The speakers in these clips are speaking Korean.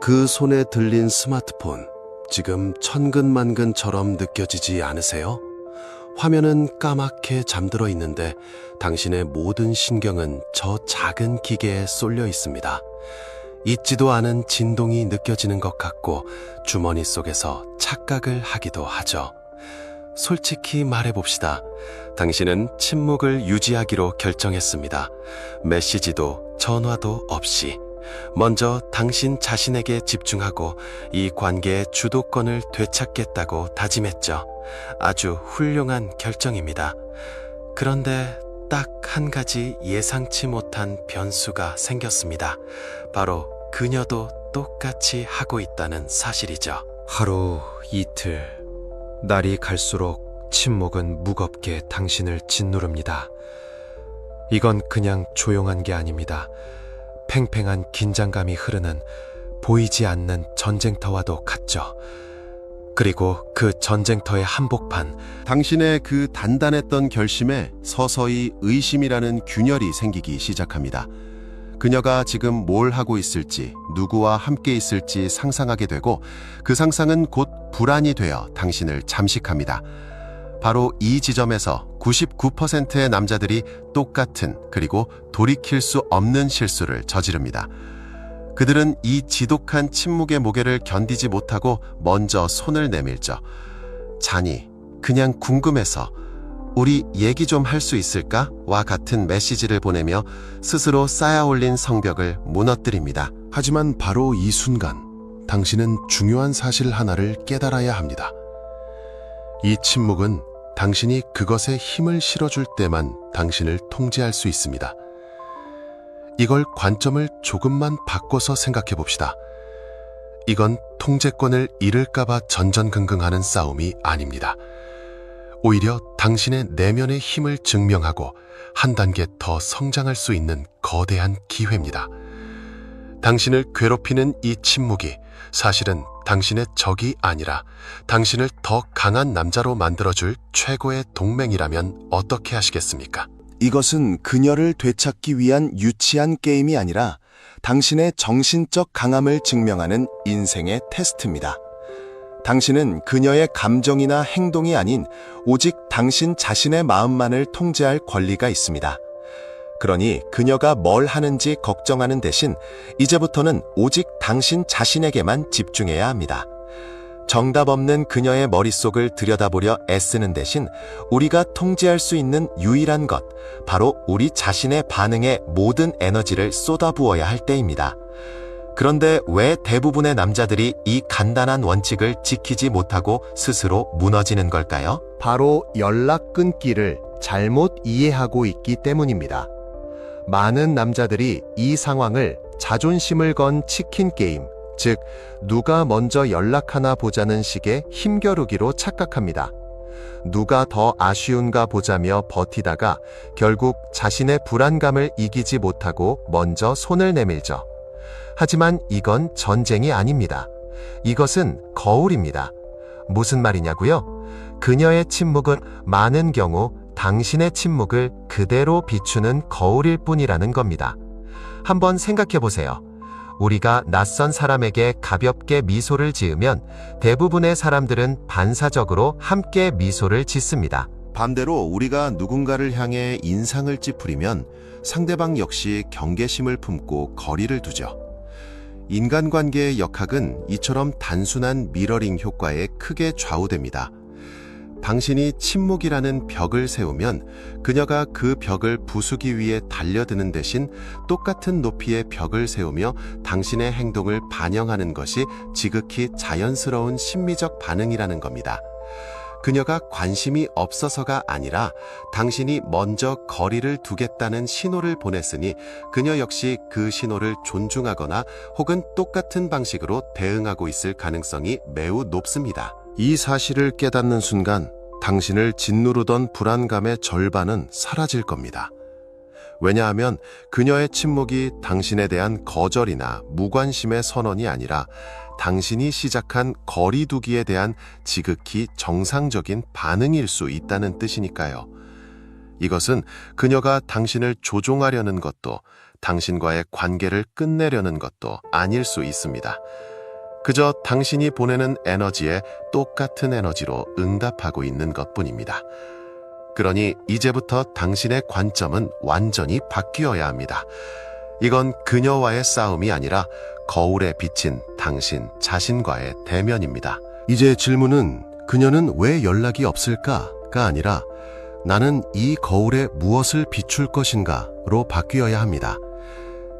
그 손에 들린 스마트폰, 지금 천근만근처럼 느껴지지 않으세요? 화면은 까맣게 잠들어 있는데 당신의 모든 신경은 저 작은 기계에 쏠려 있습니다. 잊지도 않은 진동이 느껴지는 것 같고 주머니 속에서 착각을 하기도 하죠. 솔직히 말해봅시다. 당신은 침묵을 유지하기로 결정했습니다. 메시지도 전화도 없이. 먼저 당신 자신에게 집중하고 이 관계의 주도권을 되찾겠다고 다짐했죠. 아주 훌륭한 결정입니다. 그런데 딱 한 가지 예상치 못한 변수가 생겼습니다. 바로 그녀도 똑같이 하고 있다는 사실이죠. 하루, 이틀, 날이 갈수록 침묵은 무겁게 당신을 짓누릅니다. 이건 그냥 조용한 게 아닙니다. 팽팽한 긴장감이 흐르는 보이지 않는 전쟁터와도 같죠. 그리고 그 전쟁터의 한복판, 당신의 그 단단했던 결심에 서서히 의심이라는 균열이 생기기 시작합니다. 그녀가 지금 뭘 하고 있을지, 누구와 함께 있을지 상상하게 되고 그 상상은 곧 불안이 되어 당신을 잠식합니다. 바로 이 지점에서 99%의 남자들이 똑같은 그리고 돌이킬 수 없는 실수를 저지릅니다. 그들은 이 지독한 침묵의 무게를 견디지 못하고 먼저 손을 내밀죠. 잔이 그냥 궁금해서 우리 얘기 좀 할 수 있을까? 와 같은 메시지를 보내며 스스로 쌓아올린 성벽을 무너뜨립니다. 하지만 바로 이 순간 당신은 중요한 사실 하나를 깨달아야 합니다. 이 침묵은 당신이 그것에 힘을 실어줄 때만 당신을 통제할 수 있습니다. 이걸 관점을 조금만 바꿔서 생각해 봅시다. 이건 통제권을 잃을까봐 전전긍긍하는 싸움이 아닙니다. 오히려 당신의 내면의 힘을 증명하고 한 단계 더 성장할 수 있는 거대한 기회입니다. 당신을 괴롭히는 이 침묵이 사실은 당신의 적이 아니라 당신을 더 강한 남자로 만들어줄 최고의 동맹이라면 어떻게 하시겠습니까? 이것은 그녀를 되찾기 위한 유치한 게임이 아니라 당신의 정신적 강함을 증명하는 인생의 테스트입니다. 당신은 그녀의 감정이나 행동이 아닌 오직 당신 자신의 마음만을 통제할 권리가 있습니다. 그러니 그녀가 뭘 하는지 걱정하는 대신 이제부터는 오직 당신 자신에게만 집중해야 합니다. 정답 없는 그녀의 머릿속을 들여다보려 애쓰는 대신 우리가 통제할 수 있는 유일한 것, 바로 우리 자신의 반응에 모든 에너지를 쏟아부어야 할 때입니다. 그런데 왜 대부분의 남자들이 이 간단한 원칙을 지키지 못하고 스스로 무너지는 걸까요? 바로 연락 끊기를 잘못 이해하고 있기 때문입니다. 많은 남자들이 이 상황을 자존심을 건 치킨 게임, 즉 누가 먼저 연락하나 보자는 식의 힘겨루기로 착각합니다. 누가 더 아쉬운가 보자며 버티다가 결국 자신의 불안감을 이기지 못하고 먼저 손을 내밀죠. 하지만 이건 전쟁이 아닙니다. 이것은 거울입니다. 무슨 말이냐고요? 그녀의 침묵은 많은 경우 당신의 침묵을 그대로 비추는 거울일 뿐이라는 겁니다. 한번 생각해 보세요. 우리가 낯선 사람에게 가볍게 미소를 지으면 대부분의 사람들은 반사적으로 함께 미소를 짓습니다. 반대로 우리가 누군가를 향해 인상을 찌푸리면 상대방 역시 경계심을 품고 거리를 두죠. 인간관계의 역학은 이처럼 단순한 미러링 효과에 크게 좌우됩니다. 당신이 침묵이라는 벽을 세우면 그녀가 그 벽을 부수기 위해 달려드는 대신 똑같은 높이의 벽을 세우며 당신의 행동을 반영하는 것이 지극히 자연스러운 심리적 반응이라는 겁니다. 그녀가 관심이 없어서가 아니라 당신이 먼저 거리를 두겠다는 신호를 보냈으니 그녀 역시 그 신호를 존중하거나 혹은 똑같은 방식으로 대응하고 있을 가능성이 매우 높습니다. 이 사실을 깨닫는 순간 당신을 짓누르던 불안감의 절반은 사라질 겁니다. 왜냐하면 그녀의 침묵이 당신에 대한 거절이나 무관심의 선언이 아니라 당신이 시작한 거리두기에 대한 지극히 정상적인 반응일 수 있다는 뜻이니까요. 이것은 그녀가 당신을 조종하려는 것도 당신과의 관계를 끝내려는 것도 아닐 수 있습니다. 그저 당신이 보내는 에너지에 똑같은 에너지로 응답하고 있는 것뿐입니다. 그러니 이제부터 당신의 관점은 완전히 바뀌어야 합니다. 이건 그녀와의 싸움이 아니라 거울에 비친 당신 자신과의 대면입니다. 이제 질문은 그녀는 왜 연락이 없을까가 아니라 나는 이 거울에 무엇을 비출 것인가로 바뀌어야 합니다.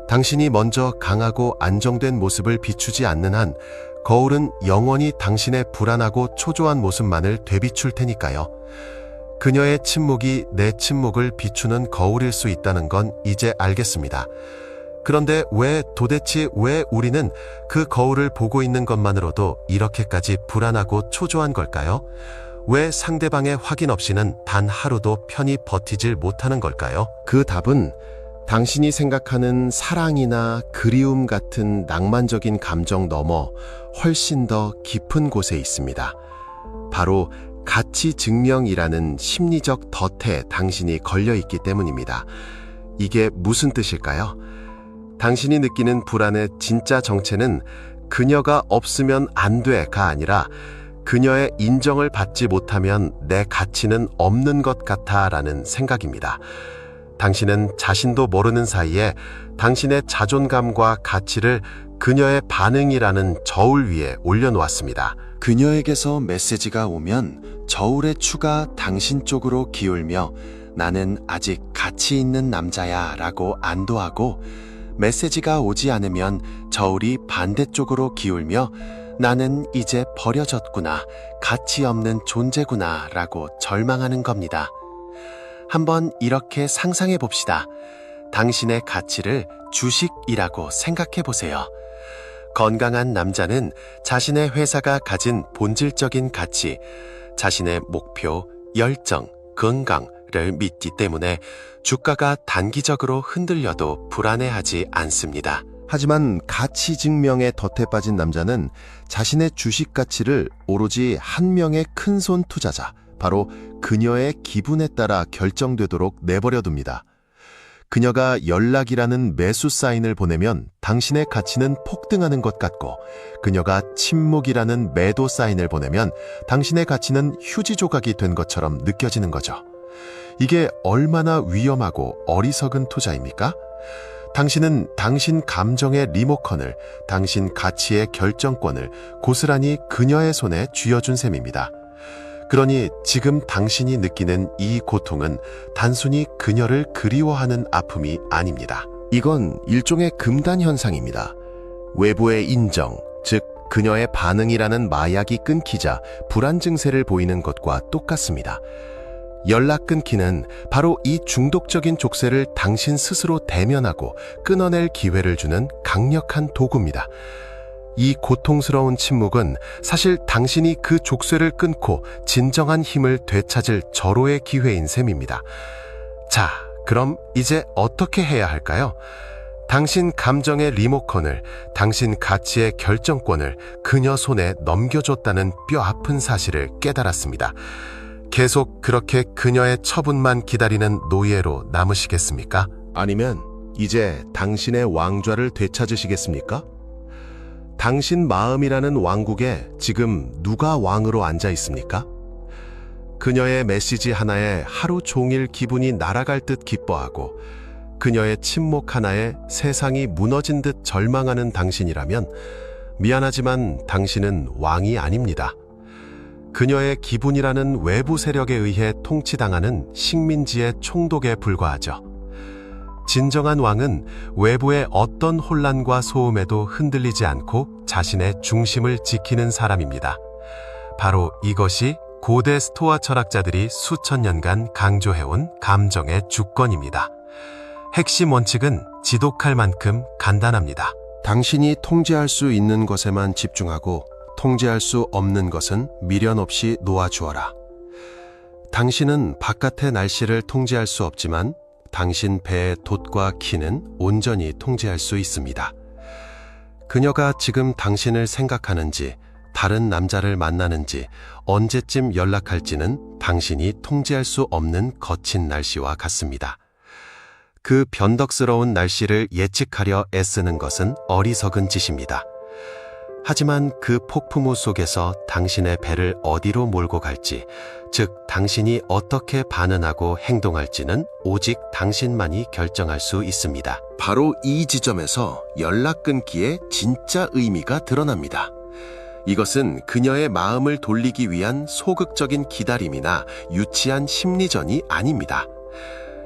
당신이 먼저 강하고 안정된 모습을 비추지 않는 한 거울은 영원히 당신의 불안하고 초조한 모습만을 되비출 테니까요. 그녀의 침묵이 내 침묵을 비추는 거울일 수 있다는 건 이제 알겠습니다. 그런데 도대체 왜 우리는 그 거울을 보고 있는 것만으로도 이렇게까지 불안하고 초조한 걸까요? 왜 상대방의 확인 없이는 단 하루도 편히 버티질 못하는 걸까요? 그 답은 당신이 생각하는 사랑이나 그리움 같은 낭만적인 감정 넘어 훨씬 더 깊은 곳에 있습니다. 바로 가치 증명이라는 심리적 덫에 당신이 걸려 있기 때문입니다. 이게 무슨 뜻일까요? 당신이 느끼는 불안의 진짜 정체는 그녀가 없으면 안 돼가 아니라 그녀의 인정을 받지 못하면 내 가치는 없는 것 같아라는 생각입니다. 당신은 자신도 모르는 사이에 당신의 자존감과 가치를 그녀의 반응이라는 저울 위에 올려놓았습니다. 그녀에게서 메시지가 오면 저울의 추가 당신 쪽으로 기울며 나는 아직 가치 있는 남자야 라고 안도하고, 메시지가 오지 않으면 저울이 반대쪽으로 기울며 나는 이제 버려졌구나, 가치 없는 존재구나 라고 절망하는 겁니다. 한번 이렇게 상상해 봅시다. 당신의 가치를 주식이라고 생각해 보세요. 건강한 남자는 자신의 회사가 가진 본질적인 가치, 자신의 목표, 열정, 건강을 믿기 때문에 주가가 단기적으로 흔들려도 불안해하지 않습니다. 하지만 가치 증명의 덫에 빠진 남자는 자신의 주식 가치를 오로지 한 명의 큰손 투자자, 바로 그녀의 기분에 따라 결정되도록 내버려둡니다. 그녀가 연락이라는 매수 사인을 보내면 당신의 가치는 폭등하는 것 같고, 그녀가 침묵이라는 매도 사인을 보내면 당신의 가치는 휴지 조각이 된 것처럼 느껴지는 거죠. 이게 얼마나 위험하고 어리석은 투자입니까? 당신은 당신 감정의 리모컨을, 당신 가치의 결정권을 고스란히 그녀의 손에 쥐어준 셈입니다. 그러니 지금 당신이 느끼는 이 고통은 단순히 그녀를 그리워하는 아픔이 아닙니다. 이건 일종의 금단 현상입니다. 외부의 인정, 즉 그녀의 반응이라는 마약이 끊기자 불안 증세를 보이는 것과 똑같습니다. 연락 끊기는 바로 이 중독적인 족쇄를 당신 스스로 대면하고 끊어낼 기회를 주는 강력한 도구입니다. 이 고통스러운 침묵은 사실 당신이 그 족쇄를 끊고 진정한 힘을 되찾을 절호의 기회인 셈입니다. 자, 그럼 이제 어떻게 해야 할까요? 당신 감정의 리모컨을, 당신 가치의 결정권을 그녀 손에 넘겨줬다는 뼈아픈 사실을 깨달았습니다. 계속 그렇게 그녀의 처분만 기다리는 노예로 남으시겠습니까? 아니면 이제 당신의 왕좌를 되찾으시겠습니까? 당신 마음이라는 왕국에 지금 누가 왕으로 앉아 있습니까? 그녀의 메시지 하나에 하루 종일 기분이 날아갈 듯 기뻐하고, 그녀의 침묵 하나에 세상이 무너진 듯 절망하는 당신이라면 미안하지만 당신은 왕이 아닙니다. 그녀의 기분이라는 외부 세력에 의해 통치당하는 식민지의 총독에 불과하죠. 진정한 왕은 외부의 어떤 혼란과 소음에도 흔들리지 않고 자신의 중심을 지키는 사람입니다. 바로 이것이 고대 스토아 철학자들이 수천 년간 강조해온 감정의 주권입니다. 핵심 원칙은 지독할 만큼 간단합니다. 당신이 통제할 수 있는 것에만 집중하고 통제할 수 없는 것은 미련 없이 놓아주어라. 당신은 바깥의 날씨를 통제할 수 없지만 당신 배의 돛과 키는 온전히 통제할 수 있습니다. 그녀가 지금 당신을 생각하는지, 다른 남자를 만나는지, 언제쯤 연락할지는 당신이 통제할 수 없는 거친 날씨와 같습니다. 그 변덕스러운 날씨를 예측하려 애쓰는 것은 어리석은 짓입니다. 하지만 그 폭풍우 속에서 당신의 배를 어디로 몰고 갈지, 즉 당신이 어떻게 반응하고 행동할지는 오직 당신만이 결정할 수 있습니다. 바로 이 지점에서 연락 끊기의 진짜 의미가 드러납니다. 이것은 그녀의 마음을 돌리기 위한 소극적인 기다림이나 유치한 심리전이 아닙니다.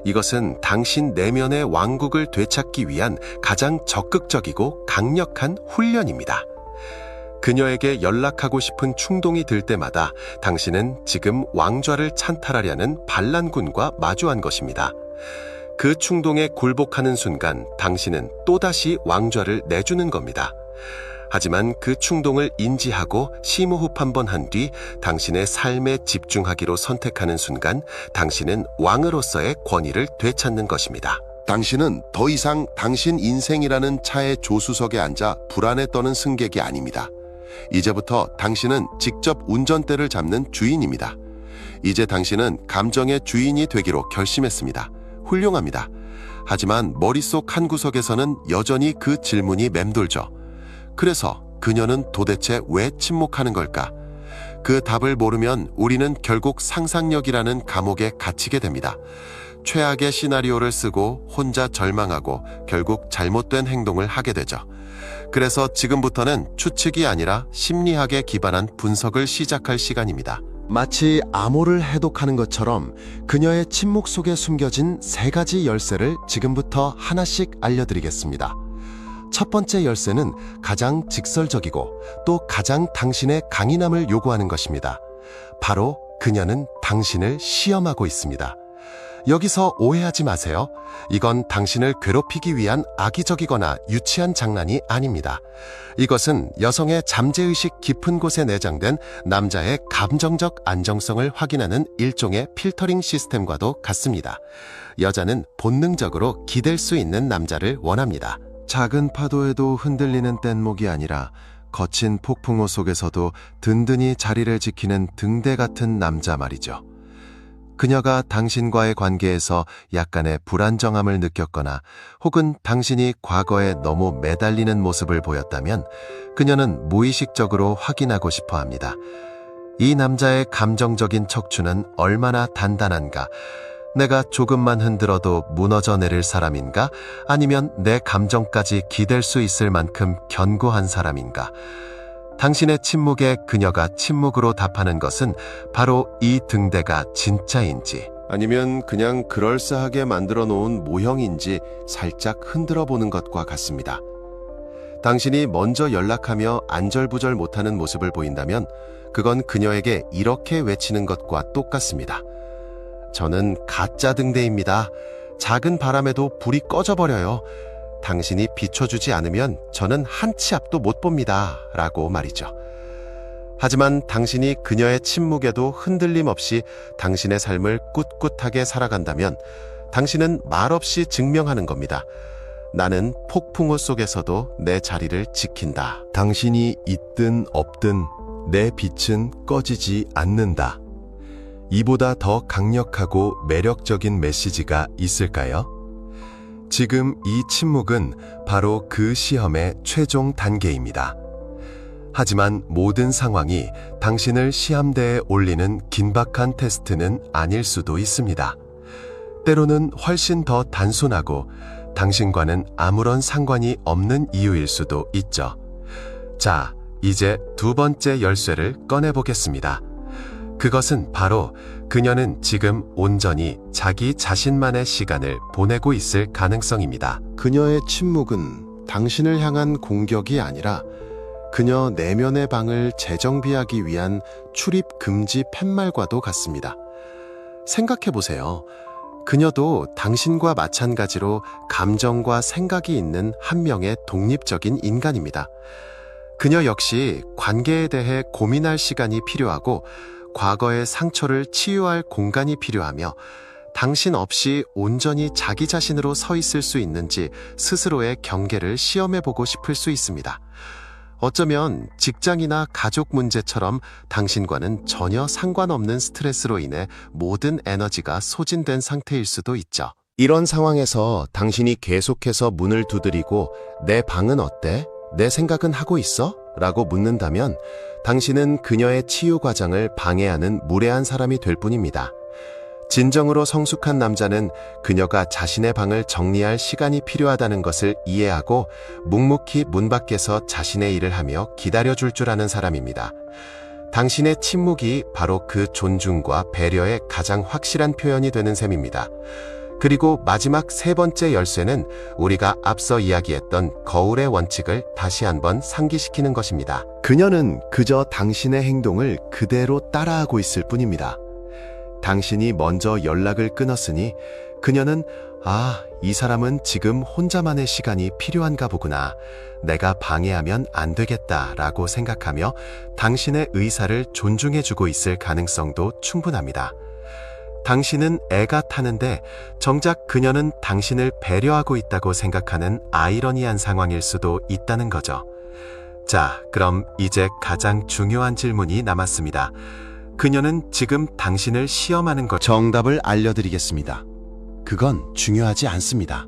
이것은 당신 내면의 왕국을 되찾기 위한 가장 적극적이고 강력한 훈련입니다. 그녀에게 연락하고 싶은 충동이 들 때마다 당신은 지금 왕좌를 찬탈하려는 반란군과 마주한 것입니다. 그 충동에 굴복하는 순간 당신은 또다시 왕좌를 내주는 겁니다. 하지만 그 충동을 인지하고 심호흡 한번 한 뒤 당신의 삶에 집중하기로 선택하는 순간 당신은 왕으로서의 권위를 되찾는 것입니다. 당신은 더 이상 당신 인생이라는 차의 조수석에 앉아 불안에 떠는 승객이 아닙니다. 이제부터 당신은 직접 운전대를 잡는 주인입니다. 이제 당신은 감정의 주인이 되기로 결심했습니다. 훌륭합니다. 하지만 머릿속 한 구석에서는 여전히 그 질문이 맴돌죠. 그래서 그녀는 도대체 왜 침묵하는 걸까? 그 답을 모르면 우리는 결국 상상력이라는 감옥에 갇히게 됩니다. 최악의 시나리오를 쓰고 혼자 절망하고 결국 잘못된 행동을 하게 되죠. 그래서 지금부터는 추측이 아니라 심리학에 기반한 분석을 시작할 시간입니다. 마치 암호를 해독하는 것처럼 그녀의 침묵 속에 숨겨진 3가지 열쇠를 지금부터 하나씩 알려드리겠습니다. 첫 번째 열쇠는 가장 직설적이고 또 가장 당신의 강인함을 요구하는 것입니다. 바로 그녀는 당신을 시험하고 있습니다. 여기서 오해하지 마세요. 이건 당신을 괴롭히기 위한 악의적이거나 유치한 장난이 아닙니다. 이것은 여성의 잠재의식 깊은 곳에 내장된 남자의 감정적 안정성을 확인하는 일종의 필터링 시스템과도 같습니다. 여자는 본능적으로 기댈 수 있는 남자를 원합니다. 작은 파도에도 흔들리는 뗏목이 아니라 거친 폭풍우 속에서도 든든히 자리를 지키는 등대 같은 남자 말이죠. 그녀가 당신과의 관계에서 약간의 불안정함을 느꼈거나 혹은 당신이 과거에 너무 매달리는 모습을 보였다면 그녀는 무의식적으로 확인하고 싶어 합니다. 이 남자의 감정적인 척추는 얼마나 단단한가? 내가 조금만 흔들어도 무너져 내릴 사람인가? 아니면 내 감정까지 기댈 수 있을 만큼 견고한 사람인가? 당신의 침묵에 그녀가 침묵으로 답하는 것은 바로 이 등대가 진짜인지 아니면 그냥 그럴싸하게 만들어 놓은 모형인지 살짝 흔들어 보는 것과 같습니다. 당신이 먼저 연락하며 안절부절 못하는 모습을 보인다면 그건 그녀에게 이렇게 외치는 것과 똑같습니다. 저는 가짜 등대입니다. 작은 바람에도 불이 꺼져버려요. 당신이 비춰주지 않으면 저는 한 치 앞도 못 봅니다. 라고 말이죠. 하지만 당신이 그녀의 침묵에도 흔들림 없이 당신의 삶을 꿋꿋하게 살아간다면 당신은 말없이 증명하는 겁니다. 나는 폭풍우 속에서도 내 자리를 지킨다. 당신이 있든 없든 내 빛은 꺼지지 않는다. 이보다 더 강력하고 매력적인 메시지가 있을까요? 지금 이 침묵은 바로 그 시험의 최종 단계입니다. 하지만 모든 상황이 당신을 시험대에 올리는 긴박한 테스트는 아닐 수도 있습니다. 때로는 훨씬 더 단순하고 당신과는 아무런 상관이 없는 이유일 수도 있죠. 자, 이제 두 번째 열쇠를 꺼내보겠습니다. 그것은 바로 그녀는 지금 온전히 자기 자신만의 시간을 보내고 있을 가능성입니다. 그녀의 침묵은 당신을 향한 공격이 아니라 그녀 내면의 방을 재정비하기 위한 출입 금지 팻말과도 같습니다. 생각해보세요. 그녀도 당신과 마찬가지로 감정과 생각이 있는 한 명의 독립적인 인간입니다. 그녀 역시 관계에 대해 고민할 시간이 필요하고 과거의 상처를 치유할 공간이 필요하며 당신 없이 온전히 자기 자신으로 서 있을 수 있는지 스스로의 경계를 시험해보고 싶을 수 있습니다. 어쩌면 직장이나 가족 문제처럼 당신과는 전혀 상관없는 스트레스로 인해 모든 에너지가 소진된 상태일 수도 있죠. 이런 상황에서 당신이 계속해서 문을 두드리고 내 방은 어때? 내 생각은 하고 있어? 라고 묻는다면 당신은 그녀의 치유 과정을 방해하는 무례한 사람이 될 뿐입니다. 진정으로 성숙한 남자는 그녀가 자신의 방을 정리할 시간이 필요하다는 것을 이해하고 묵묵히 문 밖에서 자신의 일을 하며 기다려줄 줄 아는 사람입니다. 당신의 침묵이 바로 그 존중과 배려의 가장 확실한 표현이 되는 셈입니다. 그리고 마지막 세 번째 열쇠는 우리가 앞서 이야기했던 거울의 원칙을 다시 한번 상기시키는 것입니다. 그녀는 그저 당신의 행동을 그대로 따라하고 있을 뿐입니다. 당신이 먼저 연락을 끊었으니 그녀는 이 사람은 지금 혼자만의 시간이 필요한가 보구나. 내가 방해하면 안 되겠다라고 생각하며 당신의 의사를 존중해주고 있을 가능성도 충분합니다. 당신은 애가 타는데 정작 그녀는 당신을 배려하고 있다고 생각하는 아이러니한 상황일 수도 있다는 거죠. 자, 그럼 이제 가장 중요한 질문이 남았습니다. 그녀는 지금 당신을 시험하는 것. 정답을 알려드리겠습니다. 그건 중요하지 않습니다.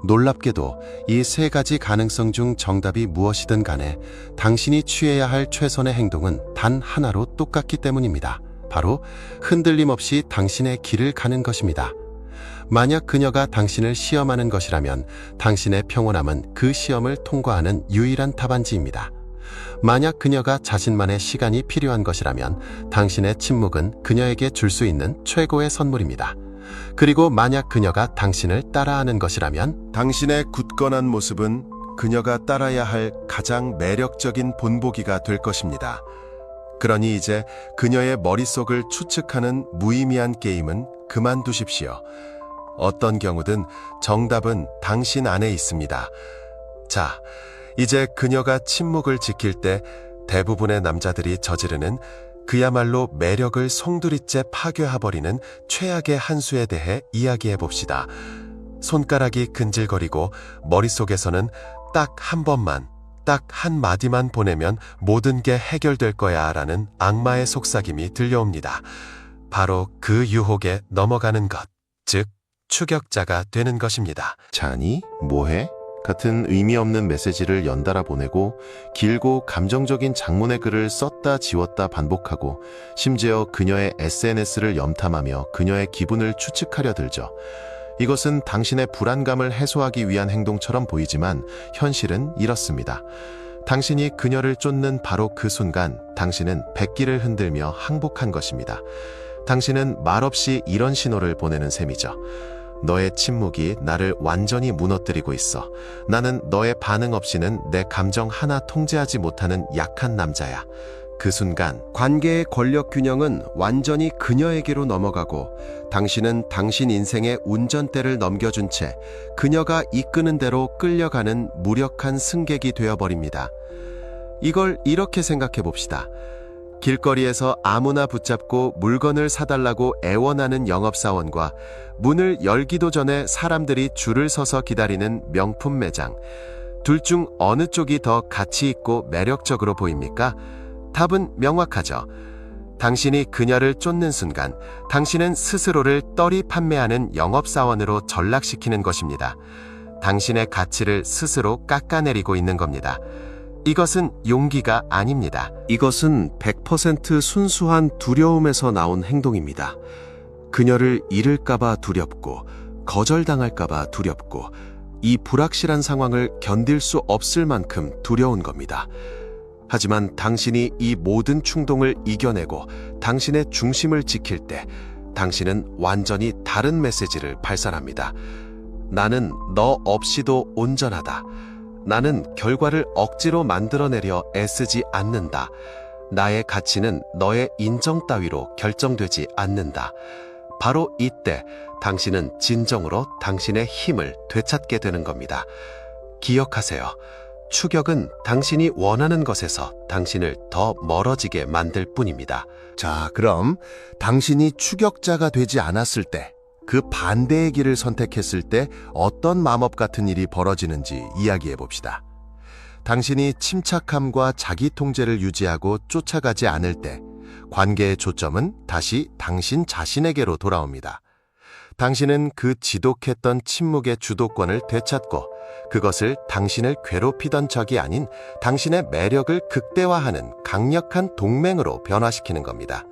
놀랍게도 이 세 가지 가능성 중 정답이 무엇이든 간에 당신이 취해야 할 최선의 행동은 단 하나로 똑같기 때문입니다. 바로 흔들림 없이 당신의 길을 가는 것입니다. 만약 그녀가 당신을 시험하는 것이라면 당신의 평온함은 그 시험을 통과하는 유일한 답안지입니다. 만약 그녀가 자신만의 시간이 필요한 것이라면 당신의 침묵은 그녀에게 줄 수 있는 최고의 선물입니다. 그리고 만약 그녀가 당신을 따라하는 것이라면 당신의 굳건한 모습은 그녀가 따라야 할 가장 매력적인 본보기가 될 것입니다. 그러니 이제 그녀의 머릿속을 추측하는 무의미한 게임은 그만두십시오. 어떤 경우든 정답은 당신 안에 있습니다. 자, 이제 그녀가 침묵을 지킬 때 대부분의 남자들이 저지르는 그야말로 매력을 송두리째 파괴해버리는 최악의 한 수에 대해 이야기해 봅시다. 손가락이 근질거리고 머릿속에서는 딱 한 번만, 딱 한 마디만 보내면 모든 게 해결될 거야 라는 악마의 속삭임이 들려옵니다. 바로 그 유혹에 넘어가는 것, 즉 추격자가 되는 것입니다. 자니? 뭐해? 같은 의미 없는 메시지를 연달아 보내고 길고 감정적인 장문의 글을 썼다 지웠다 반복하고 심지어 그녀의 SNS를 염탐하며 그녀의 기분을 추측하려 들죠. 이것은 당신의 불안감을 해소하기 위한 행동처럼 보이지만 현실은 이렇습니다. 당신이 그녀를 쫓는 바로 그 순간 당신은 백기를 흔들며 항복한 것입니다. 당신은 말없이 이런 신호를 보내는 셈이죠. 너의 침묵이 나를 완전히 무너뜨리고 있어. 나는 너의 반응 없이는 내 감정 하나 통제하지 못하는 약한 남자야. 그 순간 관계의 권력 균형은 완전히 그녀에게로 넘어가고 당신은 당신 인생의 운전대를 넘겨준 채 그녀가 이끄는 대로 끌려가는 무력한 승객이 되어버립니다. 이걸 이렇게 생각해 봅시다. 길거리에서 아무나 붙잡고 물건을 사달라고 애원하는 영업사원과 문을 열기도 전에 사람들이 줄을 서서 기다리는 명품 매장. 둘 중 어느 쪽이 더 가치 있고 매력적으로 보입니까? 답은 명확하죠. 당신이 그녀를 쫓는 순간 당신은 스스로를 떨이 판매하는 영업사원으로 전락시키는 것입니다. 당신의 가치를 스스로 깎아내리고 있는 겁니다. 이것은 용기가 아닙니다. 이것은 100% 순수한 두려움에서 나온 행동입니다. 그녀를 잃을까봐 두렵고 거절당할까봐 두렵고 이 불확실한 상황을 견딜 수 없을 만큼 두려운 겁니다. 하지만 당신이 이 모든 충동을 이겨내고 당신의 중심을 지킬 때 당신은 완전히 다른 메시지를 발산합니다. 나는 너 없이도 온전하다. 나는 결과를 억지로 만들어내려 애쓰지 않는다. 나의 가치는 너의 인정 따위로 결정되지 않는다. 바로 이때 당신은 진정으로 당신의 힘을 되찾게 되는 겁니다. 기억하세요. 추격은 당신이 원하는 것에서 당신을 더 멀어지게 만들 뿐입니다. 자, 그럼 당신이 추격자가 되지 않았을 때, 그 반대의 길을 선택했을 때 어떤 마법 같은 일이 벌어지는지 이야기해 봅시다. 당신이 침착함과 자기 통제를 유지하고 쫓아가지 않을 때 관계의 초점은 다시 당신 자신에게로 돌아옵니다. 당신은 그 지독했던 침묵의 주도권을 되찾고 그것을 당신을 괴롭히던 적이 아닌 당신의 매력을 극대화하는 강력한 동맹으로 변화시키는 겁니다.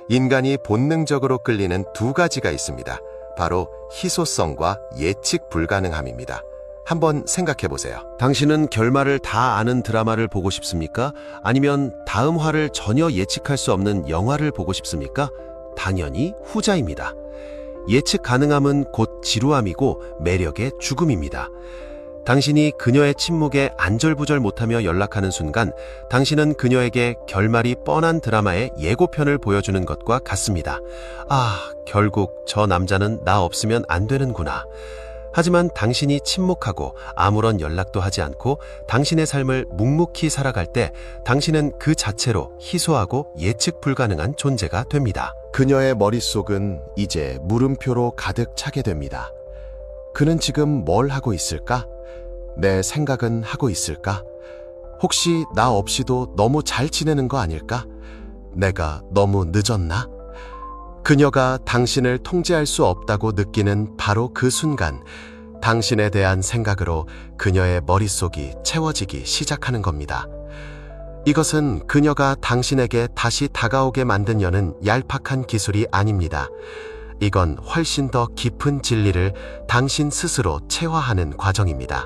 인간이 본능적으로 끌리는 두 가지가 있습니다. 바로 희소성과 예측 불가능함입니다. 한번 생각해 보세요. 당신은 결말을 다 아는 드라마를 보고 싶습니까? 아니면 다음 화를 전혀 예측할 수 없는 영화를 보고 싶습니까? 당연히 후자입니다. 예측 가능함은 곧 지루함이고 매력의 죽음입니다. 당신이 그녀의 침묵에 안절부절 못하며 연락하는 순간 당신은 그녀에게 결말이 뻔한 드라마의 예고편을 보여주는 것과 같습니다. 아, 결국 저 남자는 나 없으면 안 되는구나. 하지만 당신이 침묵하고 아무런 연락도 하지 않고 당신의 삶을 묵묵히 살아갈 때 당신은 그 자체로 희소하고 예측 불가능한 존재가 됩니다. 그녀의 머릿속은 이제 물음표로 가득 차게 됩니다. 그는 지금 뭘 하고 있을까? 내 생각은 하고 있을까? 혹시 나 없이도 너무 잘 지내는 거 아닐까? 내가 너무 늦었나? 그녀가 당신을 통제할 수 없다고 느끼는 바로 그 순간, 당신에 대한 생각으로 그녀의 머릿속이 채워지기 시작하는 겁니다. 이것은 그녀가 당신에게 다시 다가오게 만드려는 얄팍한 기술이 아닙니다. 이건 훨씬 더 깊은 진리를 당신 스스로 체화하는 과정입니다.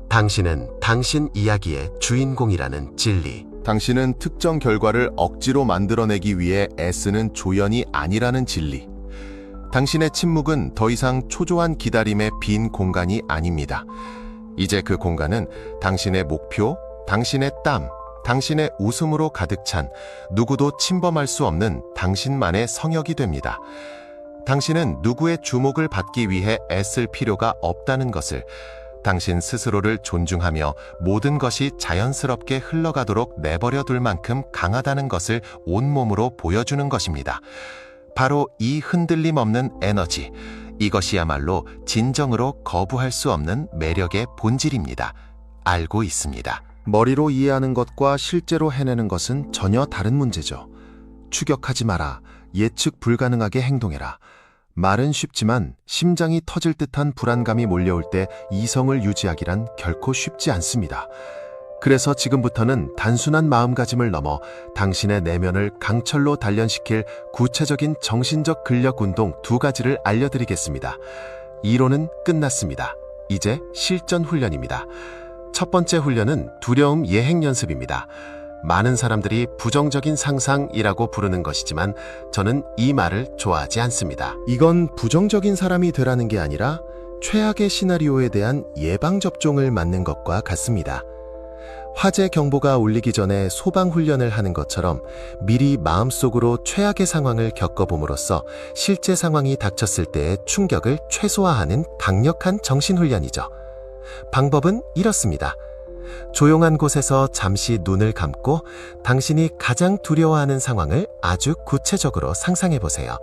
당신은 당신 이야기의 주인공이라는 진리. 당신은 특정 결과를 억지로 만들어내기 위해 애쓰는 조연이 아니라는 진리. 당신의 침묵은 더 이상 초조한 기다림의 빈 공간이 아닙니다. 이제 그 공간은 당신의 목표, 당신의 땀, 당신의 웃음으로 가득 찬 누구도 침범할 수 없는 당신만의 성역이 됩니다. 당신은 누구의 주목을 받기 위해 애쓸 필요가 없다는 것을, 당신 스스로를 존중하며 모든 것이 자연스럽게 흘러가도록 내버려 둘 만큼 강하다는 것을 온몸으로 보여주는 것입니다. 바로 이 흔들림 없는 에너지, 이것이야말로 진정으로 거부할 수 없는 매력의 본질입니다. 알고 있습니다. 머리로 이해하는 것과 실제로 해내는 것은 전혀 다른 문제죠. 추격하지 마라. 예측 불가능하게 행동해라. 말은 쉽지만 심장이 터질 듯한 불안감이 몰려올 때 이성을 유지하기란 결코 쉽지 않습니다. 그래서 지금부터는 단순한 마음가짐을 넘어 당신의 내면을 강철로 단련시킬 구체적인 정신적 근력 운동 2가지를 알려드리겠습니다. 이론은 끝났습니다. 이제 실전 훈련입니다. 첫 번째 훈련은 두려움 예행 연습입니다. 많은 사람들이 부정적인 상상이라고 부르는 것이지만 저는 이 말을 좋아하지 않습니다. 이건 부정적인 사람이 되라는 게 아니라 최악의 시나리오에 대한 예방접종을 맞는 것과 같습니다. 화재 경보가 울리기 전에 소방훈련을 하는 것처럼 미리 마음속으로 최악의 상황을 겪어봄으로써 실제 상황이 닥쳤을 때의 충격을 최소화하는 강력한 정신훈련이죠. 방법은 이렇습니다. 조용한 곳에서 잠시 눈을 감고 당신이 가장 두려워하는 상황을 아주 구체적으로 상상해 보세요.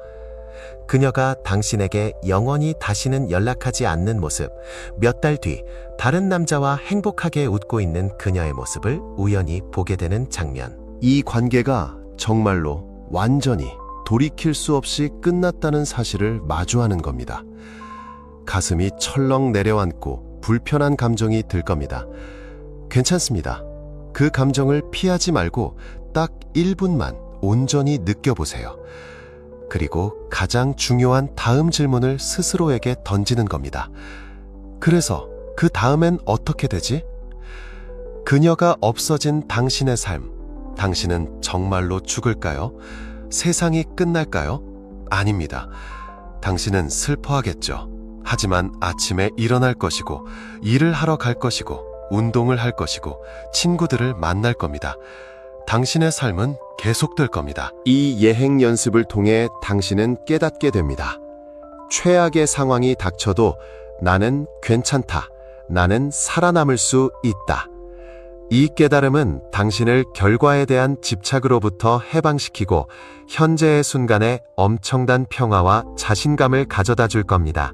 그녀가 당신에게 영원히 다시는 연락하지 않는 모습, 몇 달 뒤 다른 남자와 행복하게 웃고 있는 그녀의 모습을 우연히 보게 되는 장면. 이 관계가 정말로 완전히 돌이킬 수 없이 끝났다는 사실을 마주하는 겁니다. 가슴이 철렁 내려앉고 불편한 감정이 들 겁니다. 괜찮습니다. 그 감정을 피하지 말고 딱 1분만 온전히 느껴보세요. 그리고 가장 중요한 다음 질문을 스스로에게 던지는 겁니다. 그래서 그 다음엔 어떻게 되지? 그녀가 없어진 당신의 삶, 당신은 정말로 죽을까요? 세상이 끝날까요? 아닙니다. 당신은 슬퍼하겠죠. 하지만 아침에 일어날 것이고, 일을 하러 갈 것이고, 운동을 할 것이고, 친구들을 만날 겁니다. 당신의 삶은 계속될 겁니다. 이 예행 연습을 통해 당신은 깨닫게 됩니다. 최악의 상황이 닥쳐도 나는 괜찮다. 나는 살아남을 수 있다. 이 깨달음은 당신을 결과에 대한 집착으로부터 해방시키고 현재의 순간에 엄청난 평화와 자신감을 가져다 줄 겁니다.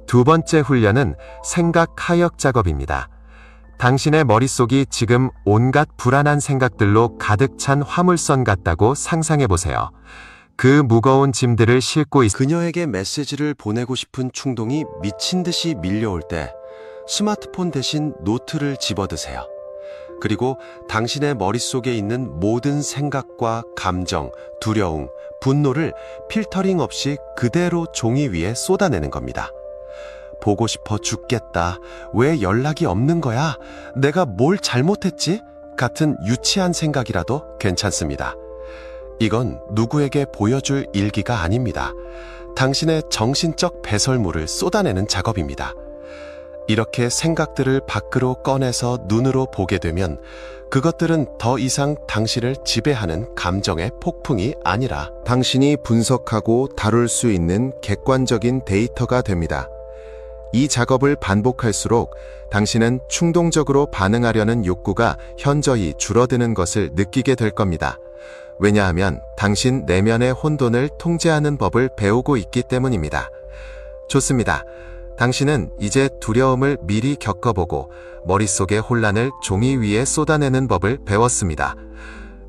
두 번째 훈련은 생각 하역 작업입니다. 당신의 머릿속이 지금 온갖 불안한 생각들로 가득 찬 화물선 같다고 상상해 보세요. 그 무거운 짐들을 싣고 그녀에게 메시지를 보내고 싶은 충동이 미친 듯이 밀려올 때 스마트폰 대신 노트를 집어드세요. 그리고 당신의 머릿속에 있는 모든 생각과 감정, 두려움, 분노를 필터링 없이 그대로 종이 위에 쏟아내는 겁니다. 보고 싶어 죽겠다. 왜 연락이 없는 거야? 내가 뭘 잘못했지? 같은 유치한 생각이라도 괜찮습니다. 이건 누구에게 보여줄 일기가 아닙니다. 당신의 정신적 배설물을 쏟아내는 작업입니다. 이렇게 생각들을 밖으로 꺼내서 눈으로 보게 되면 그것들은 더 이상 당신을 지배하는 감정의 폭풍이 아니라 당신이 분석하고 다룰 수 있는 객관적인 데이터가 됩니다. 이 작업을 반복할수록 당신은 충동적으로 반응하려는 욕구가 현저히 줄어드는 것을 느끼게 될 겁니다. 왜냐하면 당신 내면의 혼돈을 통제하는 법을 배우고 있기 때문입니다. 좋습니다. 당신은 이제 두려움을 미리 겪어보고 머릿속의 혼란을 종이 위에 쏟아내는 법을 배웠습니다.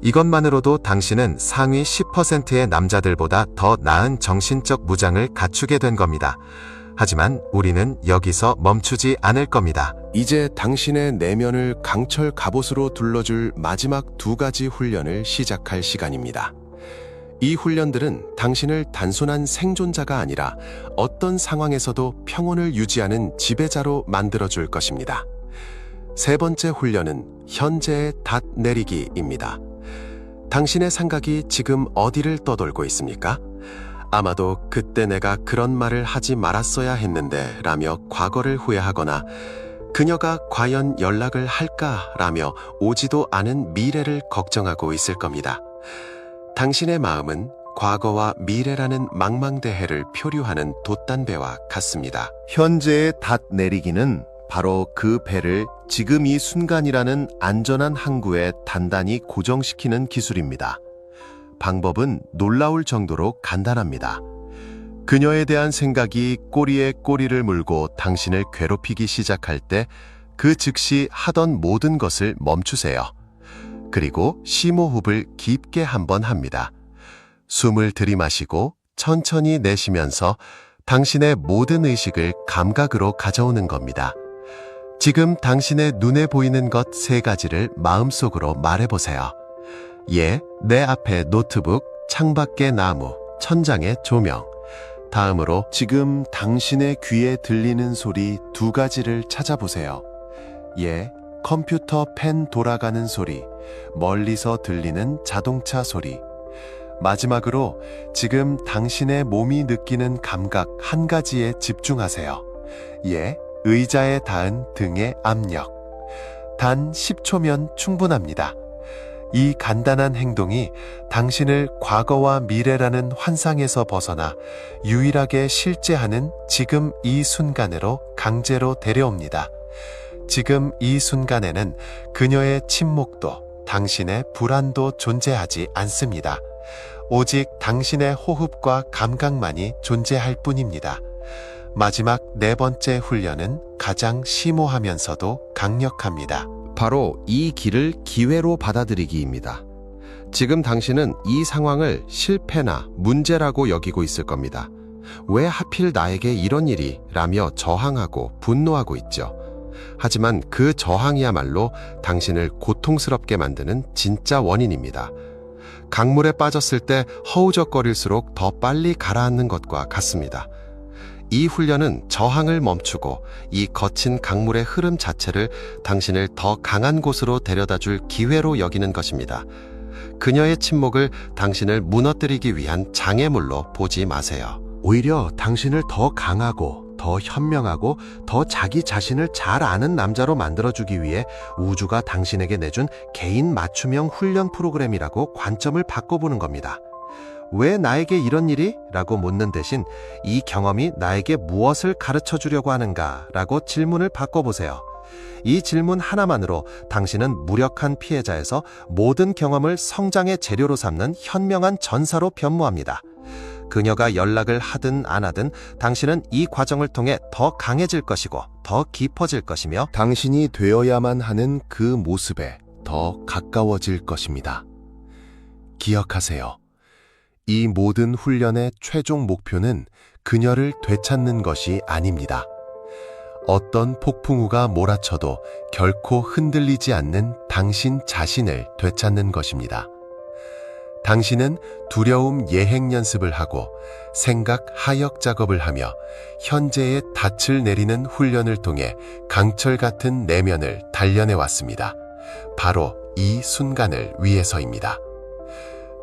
이것만으로도 당신은 상위 10%의 남자들보다 더 나은 정신적 무장을 갖추게 된 겁니다. 하지만 우리는 여기서 멈추지 않을 겁니다. 이제 당신의 내면을 강철 갑옷으로 둘러줄 마지막 2가지 훈련을 시작할 시간입니다. 이 훈련들은 당신을 단순한 생존자가 아니라 어떤 상황에서도 평온을 유지하는 지배자로 만들어줄 것입니다. 3번째 훈련은 현재의 닷 내리기입니다. 당신의 생각이 지금 어디를 떠돌고 있습니까? 아마도 그때 내가 그런 말을 하지 말았어야 했는데 라며 과거를 후회하거나 그녀가 과연 연락을 할까 라며 오지도 않은 미래를 걱정하고 있을 겁니다. 당신의 마음은 과거와 미래라는 망망대해를 표류하는 돛단배와 같습니다. 현재의 닷 내리기는 바로 그 배를 지금 이 순간이라는 안전한 항구에 단단히 고정시키는 기술입니다. 방법은 놀라울 정도로 간단합니다. 그녀에 대한 생각이 꼬리에 꼬리를 물고 당신을 괴롭히기 시작할 때 그 즉시 하던 모든 것을 멈추세요. 그리고 심호흡을 깊게 한번 합니다. 숨을 들이마시고 천천히 내쉬면서 당신의 모든 의식을 감각으로 가져오는 겁니다. 지금 당신의 눈에 보이는 것 3가지를 마음속으로 말해보세요. 예, 내 앞에 노트북, 창밖의 나무, 천장의 조명. 다음으로 지금 당신의 귀에 들리는 소리 2가지를 찾아보세요. 예, 컴퓨터 펜 돌아가는 소리, 멀리서 들리는 자동차 소리. 마지막으로 지금 당신의 몸이 느끼는 감각 1가지에 집중하세요. 예, 의자에 닿은 등의 압력. 단 10초면 충분합니다. 이 간단한 행동이 당신을 과거와 미래라는 환상에서 벗어나 유일하게 실제하는 지금 이 순간으로 강제로 데려옵니다. 지금 이 순간에는 그녀의 침묵도 당신의 불안도 존재하지 않습니다. 오직 당신의 호흡과 감각만이 존재할 뿐입니다. 마지막 4번째 훈련은 가장 심오하면서도 강력합니다. 바로 이 길을 기회로 받아들이기입니다. 지금 당신은 이 상황을 실패나 문제라고 여기고 있을 겁니다. 왜 하필 나에게 이런 일이? 라며 저항하고 분노하고 있죠. 하지만 그 저항이야말로 당신을 고통스럽게 만드는 진짜 원인입니다. 강물에 빠졌을 때 허우적거릴수록 더 빨리 가라앉는 것과 같습니다. 이 훈련은 저항을 멈추고 이 거친 강물의 흐름 자체를 당신을 더 강한 곳으로 데려다줄 기회로 여기는 것입니다. 그녀의 침묵을 당신을 무너뜨리기 위한 장애물로 보지 마세요. 오히려 당신을 더 강하고 더 현명하고 더 자기 자신을 잘 아는 남자로 만들어주기 위해 우주가 당신에게 내준 개인 맞춤형 훈련 프로그램이라고 관점을 바꿔보는 겁니다. 왜 나에게 이런 일이? 라고 묻는 대신 이 경험이 나에게 무엇을 가르쳐 주려고 하는가? 라고 질문을 바꿔보세요. 이 질문 하나만으로 당신은 무력한 피해자에서 모든 경험을 성장의 재료로 삼는 현명한 전사로 변모합니다. 그녀가 연락을 하든 안 하든 당신은 이 과정을 통해 더 강해질 것이고 더 깊어질 것이며 당신이 되어야만 하는 그 모습에 더 가까워질 것입니다. 기억하세요. 이 모든 훈련의 최종 목표는 그녀를 되찾는 것이 아닙니다. 어떤 폭풍우가 몰아쳐도 결코 흔들리지 않는 당신 자신을 되찾는 것입니다. 당신은 두려움 예행 연습을 하고 생각 하역 작업을 하며 현재의 닻을 내리는 훈련을 통해 강철 같은 내면을 단련해 왔습니다. 바로 이 순간을 위해서입니다.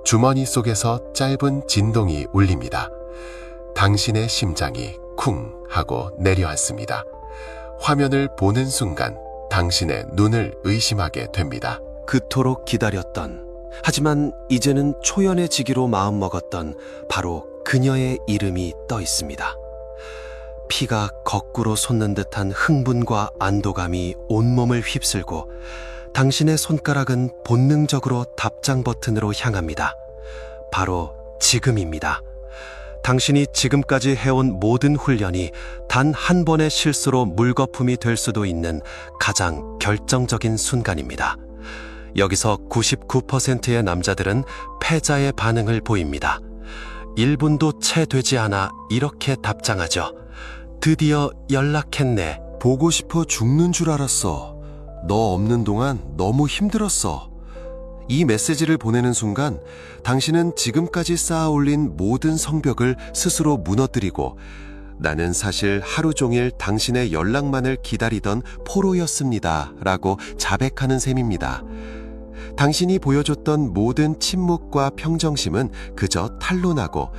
주머니 속에서 짧은 진동이 울립니다. 당신의 심장이 쿵 하고 내려앉습니다. 화면을 보는 순간 당신의 눈을 의심하게 됩니다. 그토록 기다렸던, 하지만 이제는 초연해지기로 마음먹었던 바로 그녀의 이름이 떠 있습니다. 피가 거꾸로 솟는 듯한 흥분과 안도감이 온몸을 휩쓸고 당신의 손가락은 본능적으로 답장 버튼으로 향합니다. 바로 지금입니다. 당신이 지금까지 해온 모든 훈련이 단 한 번의 실수로 물거품이 될 수도 있는 가장 결정적인 순간입니다. 여기서 99%의 남자들은 패자의 반응을 보입니다. 1분도 채 되지 않아 이렇게 답장하죠. 드디어 연락했네. 보고 싶어 죽는 줄 알았어. 너 없는 동안 너무 힘들었어. 이 메시지를 보내는 순간 당신은 지금까지 쌓아올린 모든 성벽을 스스로 무너뜨리고 나는 사실 하루 종일 당신의 연락만을 기다리던 포로였습니다. 라고 자백하는 셈입니다. 당신이 보여줬던 모든 침묵과 평정심은 그저 탄로나고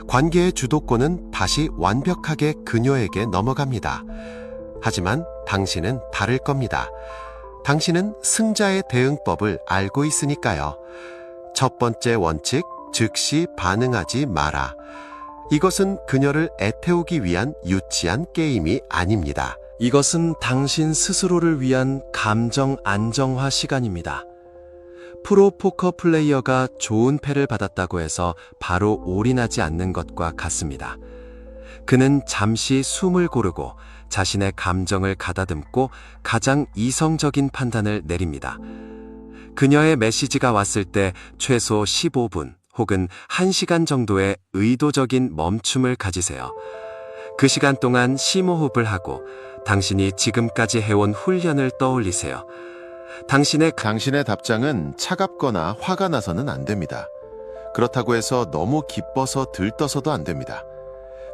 관계의 주도권은 다시 완벽하게 그녀에게 넘어갑니다. 하지만 당신은 다를 겁니다. 당신은 승자의 대응법을 알고 있으니까요. 첫 번째 원칙, 즉시 반응하지 마라. 이것은 그녀를 애태우기 위한 유치한 게임이 아닙니다. 이것은 당신 스스로를 위한 감정 안정화 시간입니다. 프로 포커 플레이어가 좋은 패를 받았다고 해서 바로 올인하지 않는 것과 같습니다. 그는 잠시 숨을 고르고 자신의 감정을 가다듬고 가장 이성적인 판단을 내립니다. 그녀의 메시지가 왔을 때 최소 15분 혹은 1시간 정도의 의도적인 멈춤을 가지세요. 그 시간 동안 심호흡을 하고 당신이 지금까지 해온 훈련을 떠올리세요. 당신의 답장은 차갑거나 화가 나서는 안 됩니다. 그렇다고 해서 너무 기뻐서 들떠서도 안 됩니다.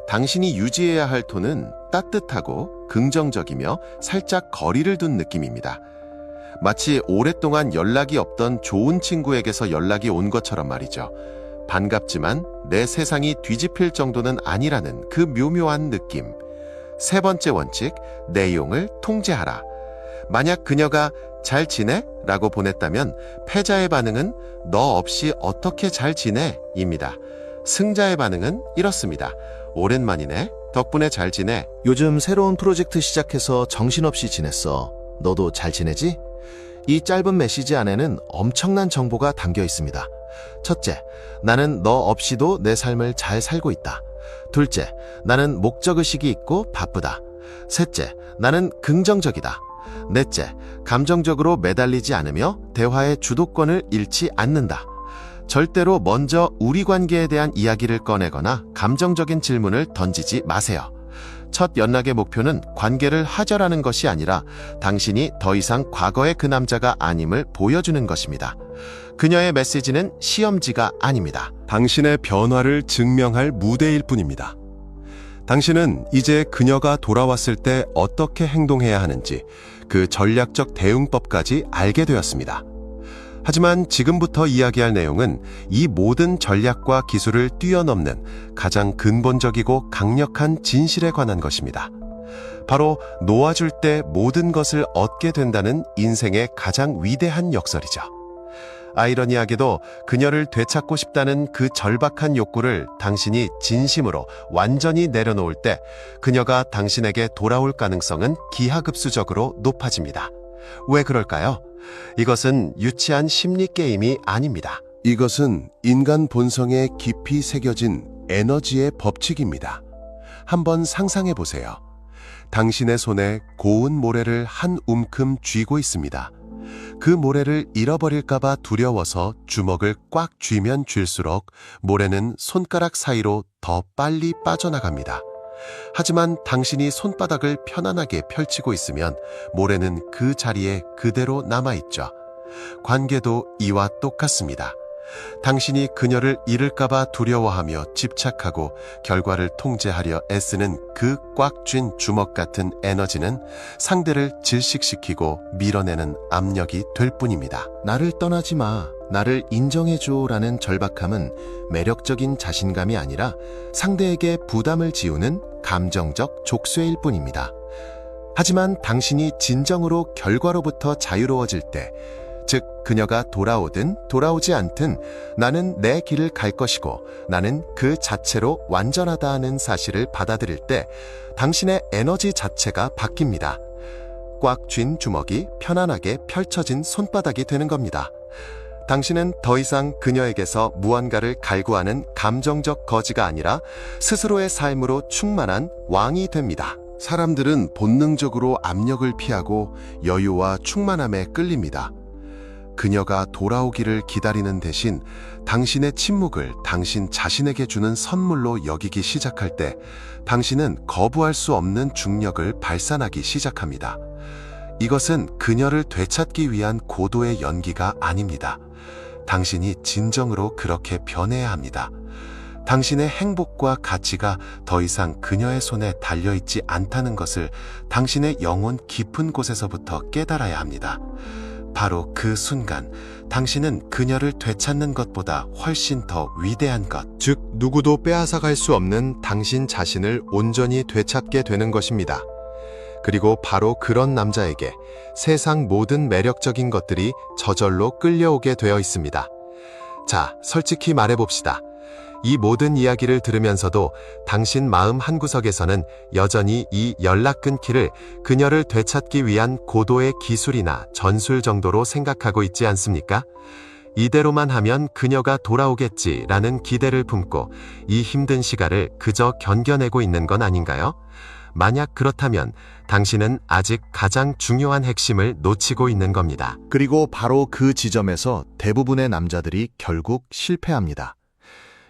당신이 유지해야 할 톤은 따뜻하고 긍정적이며 살짝 거리를 둔 느낌입니다. 마치 오랫동안 연락이 없던 좋은 친구에게서 연락이 온 것처럼 말이죠. 반갑지만 내 세상이 뒤집힐 정도는 아니라는 그 묘묘한 느낌. 세 번째 원칙, 내용을 통제하라. 만약 그녀가 잘 지내? 라고 보냈다면 패자의 반응은 너 없이 어떻게 잘 지내? 입니다. 승자의 반응은 이렇습니다. 오랜만이네. 덕분에 잘 지내. 요즘 새로운 프로젝트 시작해서 정신없이 지냈어. 너도 잘 지내지? 이 짧은 메시지 안에는 엄청난 정보가 담겨 있습니다. 첫째, 나는 너 없이도 내 삶을 잘 살고 있다. 둘째, 나는 목적의식이 있고 바쁘다. 셋째, 나는 긍정적이다. 넷째, 감정적으로 매달리지 않으며 대화의 주도권을 잃지 않는다. 절대로 먼저 우리 관계에 대한 이야기를 꺼내거나 감정적인 질문을 던지지 마세요. 첫 연락의 목표는 관계를 하절하는 것이 아니라 당신이 더 이상 과거의 그 남자가 아님을 보여주는 것입니다. 그녀의 메시지는 시험지가 아닙니다. 당신의 변화를 증명할 무대일 뿐입니다. 당신은 이제 그녀가 돌아왔을 때 어떻게 행동해야 하는지 그 전략적 대응법까지 알게 되었습니다. 하지만 지금부터 이야기할 내용은 이 모든 전략과 기술을 뛰어넘는 가장 근본적이고 강력한 진실에 관한 것입니다. 바로 놓아줄 때 모든 것을 얻게 된다는 인생의 가장 위대한 역설이죠. 아이러니하게도 그녀를 되찾고 싶다는 그 절박한 욕구를 당신이 진심으로 완전히 내려놓을 때 그녀가 당신에게 돌아올 가능성은 기하급수적으로 높아집니다. 왜 그럴까요? 이것은 유치한 심리 게임이 아닙니다. 이것은 인간 본성에 깊이 새겨진 에너지의 법칙입니다. 한번 상상해 보세요. 당신의 손에 고운 모래를 한 움큼 쥐고 있습니다. 그 모래를 잃어버릴까봐 두려워서 주먹을 꽉 쥐면 쥘수록 모래는 손가락 사이로 더 빨리 빠져나갑니다. 하지만 당신이 손바닥을 편안하게 펼치고 있으면 모래는 그 자리에 그대로 남아있죠. 관계도 이와 똑같습니다. 당신이 그녀를 잃을까봐 두려워하며 집착하고 결과를 통제하려 애쓰는 그 꽉 쥔 주먹 같은 에너지는 상대를 질식시키고 밀어내는 압력이 될 뿐입니다. 나를 떠나지 마, 나를 인정해줘 라는 절박함은 매력적인 자신감이 아니라 상대에게 부담을 지우는 감정적 족쇄일 뿐입니다. 하지만 당신이 진정으로 결과로부터 자유로워질 때, 즉 그녀가 돌아오든 돌아오지 않든 나는 내 길을 갈 것이고 나는 그 자체로 완전하다 하는 사실을 받아들일 때 당신의 에너지 자체가 바뀝니다. 꽉 쥔 주먹이 편안하게 펼쳐진 손바닥이 되는 겁니다. 당신은 더 이상 그녀에게서 무언가를 갈구하는 감정적 거지가 아니라 스스로의 삶으로 충만한 왕이 됩니다. 사람들은 본능적으로 압력을 피하고 여유와 충만함에 끌립니다. 그녀가 돌아오기를 기다리는 대신 당신의 침묵을 당신 자신에게 주는 선물로 여기기 시작할 때 당신은 거부할 수 없는 중력을 발산하기 시작합니다. 이것은 그녀를 되찾기 위한 고도의 연기가 아닙니다. 당신이 진정으로 그렇게 변해야 합니다. 당신의 행복과 가치가 더 이상 그녀의 손에 달려있지 않다는 것을 당신의 영혼 깊은 곳에서부터 깨달아야 합니다. 바로 그 순간 당신은 그녀를 되찾는 것보다 훨씬 더 위대한 것, 즉 누구도 빼앗아갈 수 없는 당신 자신을 온전히 되찾게 되는 것입니다. 그리고 바로 그런 남자에게 세상 모든 매력적인 것들이 저절로 끌려오게 되어 있습니다. 자, 솔직히 말해봅시다. 이 모든 이야기를 들으면서도 당신 마음 한구석에서는 여전히 이 연락 끊기를 그녀를 되찾기 위한 고도의 기술이나 전술 정도로 생각하고 있지 않습니까? 이대로만 하면 그녀가 돌아오겠지라는 기대를 품고 이 힘든 시간을 그저 견뎌내고 있는 건 아닌가요? 만약 그렇다면 당신은 아직 가장 중요한 핵심을 놓치고 있는 겁니다. 그리고 바로 그 지점에서 대부분의 남자들이 결국 실패합니다.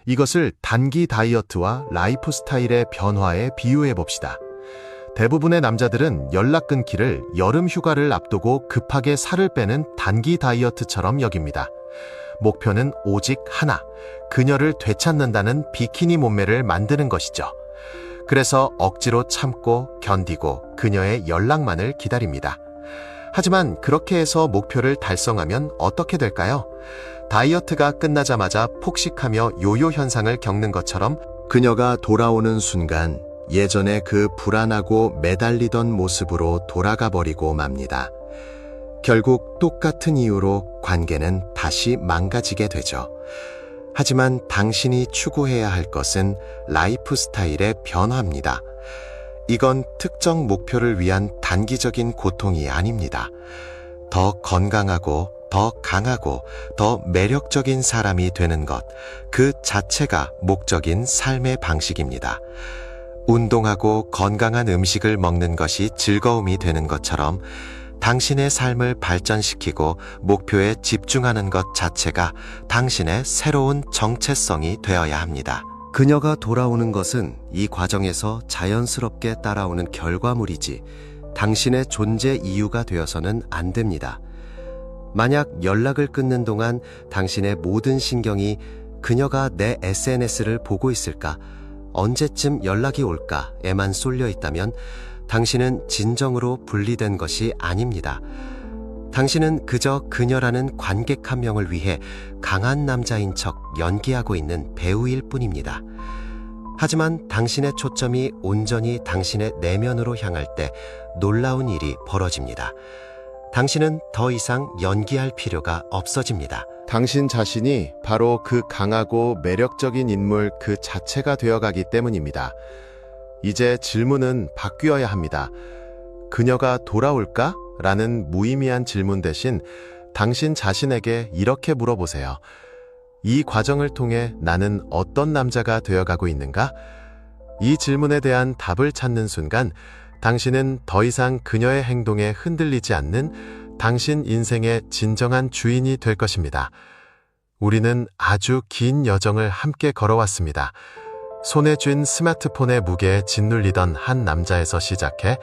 이것을 단기 다이어트와 라이프 스타일의 변화에 비유해 봅시다. 대부분의 남자들은 연락 끊기를 여름 휴가를 앞두고 급하게 살을 빼는 단기 다이어트처럼 여깁니다. 목표는 오직 하나, 그녀를 되찾는다는 비키니 몸매를 만드는 것이죠. 그래서 억지로 참고 견디고 그녀의 연락만을 기다립니다. 하지만 그렇게 해서 목표를 달성하면 어떻게 될까요? 다이어트가 끝나자마자 폭식하며 요요 현상을 겪는 것처럼 그녀가 돌아오는 순간 예전에 그 불안하고 매달리던 모습으로 돌아가 버리고 맙니다. 결국 똑같은 이유로 관계는 다시 망가지게 되죠. 하지만 당신이 추구해야 할 것은 라이프 스타일의 변화입니다. 이건 특정 목표를 위한 단기적인 고통이 아닙니다. 더 건강하고 더 강하고 더 매력적인 사람이 되는 것, 그 자체가 목적인 삶의 방식입니다. 운동하고 건강한 음식을 먹는 것이 즐거움이 되는 것처럼 당신의 삶을 발전시키고 목표에 집중하는 것 자체가 당신의 새로운 정체성이 되어야 합니다. 그녀가 돌아오는 것은 이 과정에서 자연스럽게 따라오는 결과물이지 당신의 존재 이유가 되어서는 안 됩니다. 만약 연락을 끊는 동안 당신의 모든 신경이 그녀가 내 SNS를 보고 있을까, 언제쯤 연락이 올까에만 쏠려 있다면 당신은 진정으로 분리된 것이 아닙니다. 당신은 그저 그녀라는 관객 한 명을 위해 강한 남자인 척 연기하고 있는 배우일 뿐입니다. 하지만 당신의 초점이 온전히 당신의 내면으로 향할 때 놀라운 일이 벌어집니다. 당신은 더 이상 연기할 필요가 없어집니다. 당신 자신이 바로 그 강하고 매력적인 인물 그 자체가 되어가기 때문입니다. 이제 질문은 바뀌어야 합니다. 그녀가 돌아올까? 라는 무의미한 질문 대신 당신 자신에게 이렇게 물어보세요. 이 과정을 통해 나는 어떤 남자가 되어가고 있는가? 이 질문에 대한 답을 찾는 순간 당신은 더 이상 그녀의 행동에 흔들리지 않는 당신 인생의 진정한 주인이 될 것입니다. 우리는 아주 긴 여정을 함께 걸어왔습니다. 손에 쥔 스마트폰의 무게에 짓눌리던 한 남자에서 시작해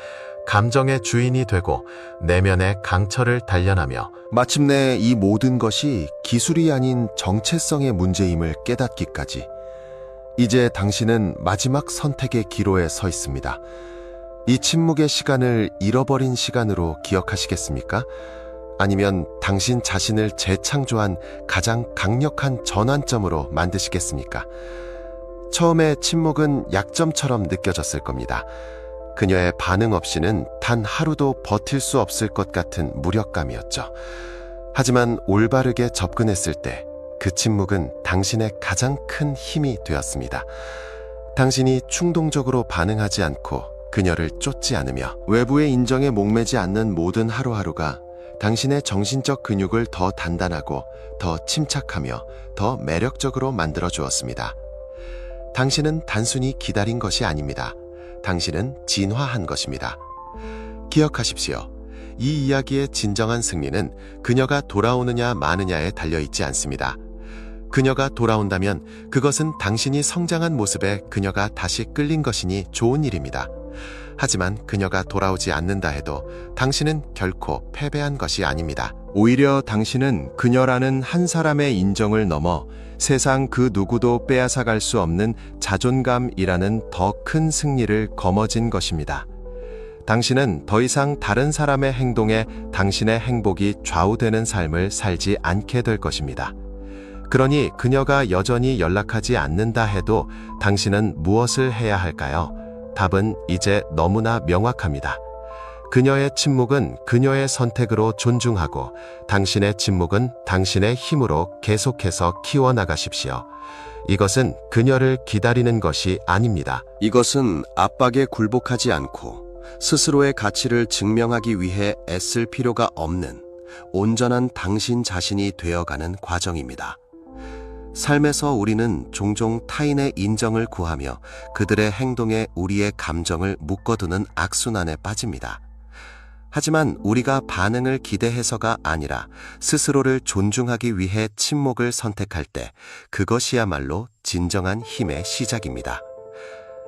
감정의 주인이 되고 내면의 강철을 단련하며 마침내 이 모든 것이 기술이 아닌 정체성의 문제임을 깨닫기까지. 이제 당신은 마지막 선택의 기로에 서 있습니다. 이 침묵의 시간을 잃어버린 시간으로 기억하시겠습니까? 아니면 당신 자신을 재창조한 가장 강력한 전환점으로 만드시겠습니까? 처음에 침묵은 약점처럼 느껴졌을 겁니다. 그녀의 반응 없이는 단 하루도 버틸 수 없을 것 같은 무력감이었죠. 하지만 올바르게 접근했을 때 그 침묵은 당신의 가장 큰 힘이 되었습니다. 당신이 충동적으로 반응하지 않고 그녀를 쫓지 않으며 외부의 인정에 목매지 않는 모든 하루하루가 당신의 정신적 근육을 더 단단하고 더 침착하며 더 매력적으로 만들어 주었습니다. 당신은 단순히 기다린 것이 아닙니다. 당신은 진화한 것입니다. 기억하십시오. 이 이야기의 진정한 승리는 그녀가 돌아오느냐 마느냐에 달려있지 않습니다. 그녀가 돌아온다면 그것은 당신이 성장한 모습에 그녀가 다시 끌린 것이니 좋은 일입니다. 하지만 그녀가 돌아오지 않는다 해도 당신은 결코 패배한 것이 아닙니다. 오히려 당신은 그녀라는 한 사람의 인정을 넘어 세상 그 누구도 빼앗아갈 수 없는 자존감이라는 더 큰 승리를 거머쥔 것입니다. 당신은 더 이상 다른 사람의 행동에 당신의 행복이 좌우되는 삶을 살지 않게 될 것입니다. 그러니 그녀가 여전히 연락하지 않는다 해도 당신은 무엇을 해야 할까요? 답은 이제 너무나 명확합니다. 그녀의 침묵은 그녀의 선택으로 존중하고 당신의 침묵은 당신의 힘으로 계속해서 키워나가십시오. 이것은 그녀를 기다리는 것이 아닙니다. 이것은 압박에 굴복하지 않고 스스로의 가치를 증명하기 위해 애쓸 필요가 없는 온전한 당신 자신이 되어가는 과정입니다. 삶에서 우리는 종종 타인의 인정을 구하며 그들의 행동에 우리의 감정을 묶어두는 악순환에 빠집니다. 하지만 우리가 반응을 기대해서가 아니라 스스로를 존중하기 위해 침묵을 선택할 때 그것이야말로 진정한 힘의 시작입니다.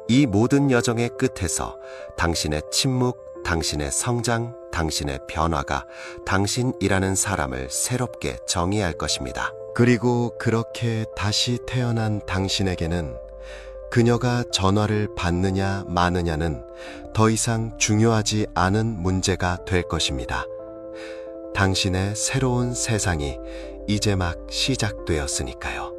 이 모든 여정의 끝에서 당신의 침묵, 당신의 성장, 당신의 변화가 당신이라는 사람을 새롭게 정의할 것입니다. 그리고 그렇게 다시 태어난 당신에게는 그녀가 전화를 받느냐 마느냐는 더 이상 중요하지 않은 문제가 될 것입니다. 당신의 새로운 세상이 이제 막 시작되었으니까요.